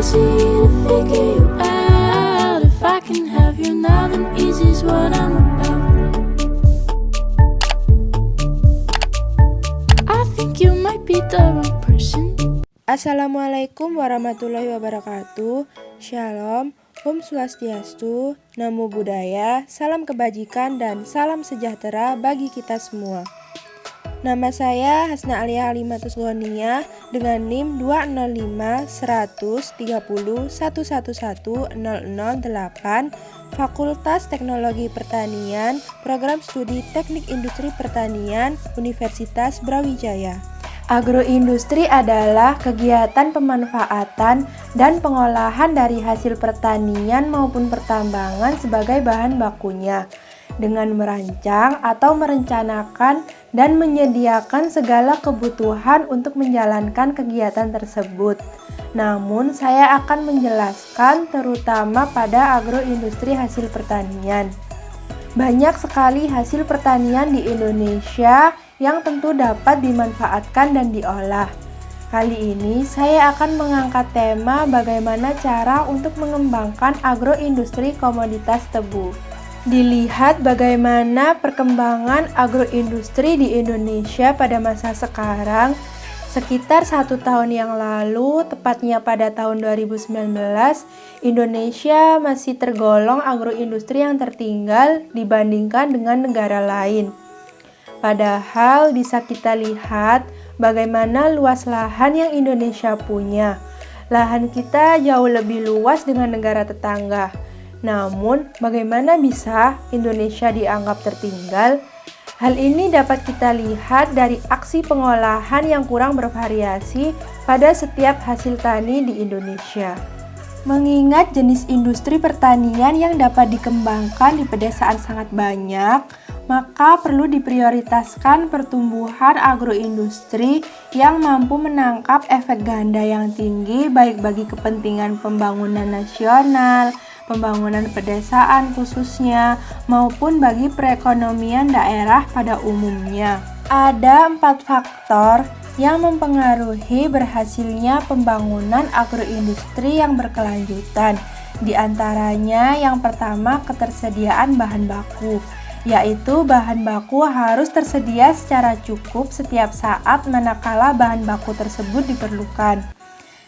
easy to figure you out. If I can have you now, then easy's what I'm about. I think you might be the wrong person. Assalamualaikum warahmatullahi wabarakatuh. Shalom, Om Swastiastu, Namo Buddhaya, salam kebajikan dan salam sejahtera bagi kita semua. Nama saya Hasna Alia Halimatus Ghaniyah dengan NIM 205-130-111-008, Fakultas Teknologi Pertanian, Program Studi Teknik Industri Pertanian, Universitas Brawijaya. Agroindustri adalah kegiatan pemanfaatan dan pengolahan dari hasil pertanian maupun pertambangan sebagai bahan bakunya, dengan merancang atau merencanakan dan menyediakan segala kebutuhan untuk menjalankan kegiatan tersebut. Namun, saya akan menjelaskan terutama pada agroindustri hasil pertanian. Banyak sekali hasil pertanian di Indonesia yang tentu dapat dimanfaatkan dan diolah. Kali ini saya akan mengangkat tema bagaimana cara untuk mengembangkan agroindustri komoditas tebu. Dilihat bagaimana perkembangan agroindustri di Indonesia pada masa sekarang, sekitar 1 tahun yang lalu, tepatnya pada tahun 2019, Indonesia masih tergolong agroindustri yang tertinggal dibandingkan dengan negara lain. Padahal bisa kita lihat bagaimana luas lahan yang Indonesia punya. Lahan kita jauh lebih luas dengan negara tetangga. Namun, bagaimana bisa Indonesia dianggap tertinggal? Hal ini dapat kita lihat dari aksi pengolahan yang kurang bervariasi pada setiap hasil tani di Indonesia. Mengingat jenis industri pertanian yang dapat dikembangkan di pedesaan sangat banyak, maka perlu diprioritaskan pertumbuhan agroindustri yang mampu menangkap efek ganda yang tinggi baik bagi kepentingan pembangunan nasional, pembangunan pedesaan khususnya, maupun bagi perekonomian daerah pada umumnya. Ada 4 faktor yang mempengaruhi berhasilnya pembangunan agroindustri yang berkelanjutan. Di antaranya yang pertama ketersediaan bahan baku, yaitu bahan baku harus tersedia secara cukup setiap saat manakala bahan baku tersebut diperlukan.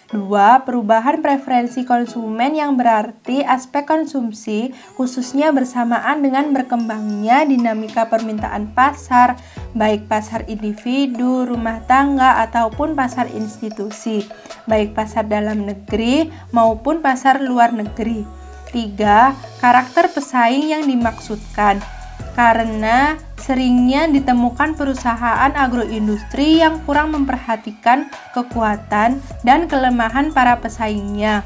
2. Perubahan preferensi konsumen yang berarti aspek konsumsi khususnya bersamaan dengan berkembangnya dinamika permintaan pasar, baik pasar individu, rumah tangga, ataupun pasar institusi, baik pasar dalam negeri maupun pasar luar negeri. 3. Karakter pesaing yang dimaksudkan. Karena seringnya ditemukan perusahaan agroindustri yang kurang memperhatikan kekuatan dan kelemahan para pesaingnya,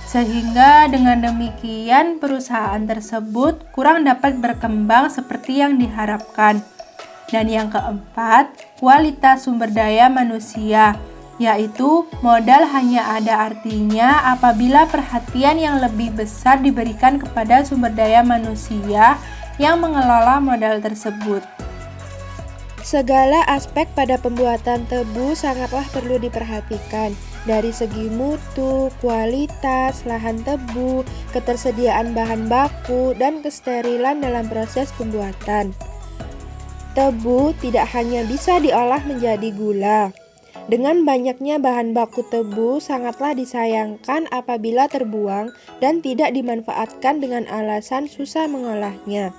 sehingga dengan demikian perusahaan tersebut kurang dapat berkembang seperti yang diharapkan. Dan yang keempat, kualitas sumber daya manusia, yaitu modal hanya ada artinya apabila perhatian yang lebih besar diberikan kepada sumber daya manusia yang mengelola modal tersebut. Segala aspek pada pembuatan tebu sangatlah perlu diperhatikan, dari segi mutu, kualitas, lahan tebu, ketersediaan bahan baku, dan kesterilan dalam proses pembuatan. Tebu tidak hanya bisa diolah menjadi gula. Dengan banyaknya bahan baku tebu sangatlah disayangkan apabila terbuang dan tidak dimanfaatkan dengan alasan susah mengolahnya.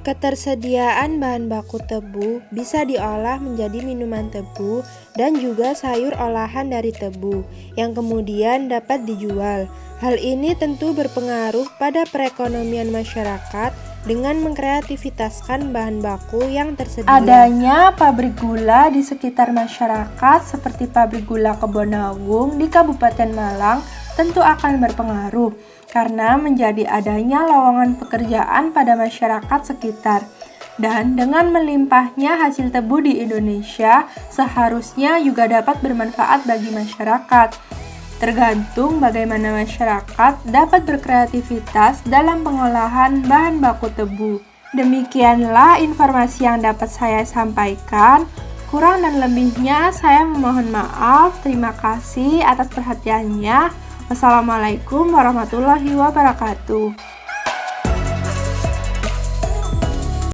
Ketersediaan bahan baku tebu bisa diolah menjadi minuman tebu dan juga sayur olahan dari tebu yang kemudian dapat dijual. Hal ini tentu berpengaruh pada perekonomian masyarakat dengan mengkreativitaskan bahan baku yang tersedia. Adanya pabrik gula di sekitar masyarakat seperti pabrik gula Kebonagung di Kabupaten Malang tentu akan berpengaruh karena menjadi adanya lowongan pekerjaan pada masyarakat sekitar. Dan dengan melimpahnya hasil tebu di Indonesia, seharusnya juga dapat bermanfaat bagi masyarakat. Tergantung bagaimana masyarakat dapat berkreativitas dalam pengolahan bahan baku tebu. Demikianlah informasi yang dapat saya sampaikan. Kurang dan lebihnya saya memohon maaf. Terima kasih atas perhatiannya. Wassalamualaikum warahmatullahi wabarakatuh.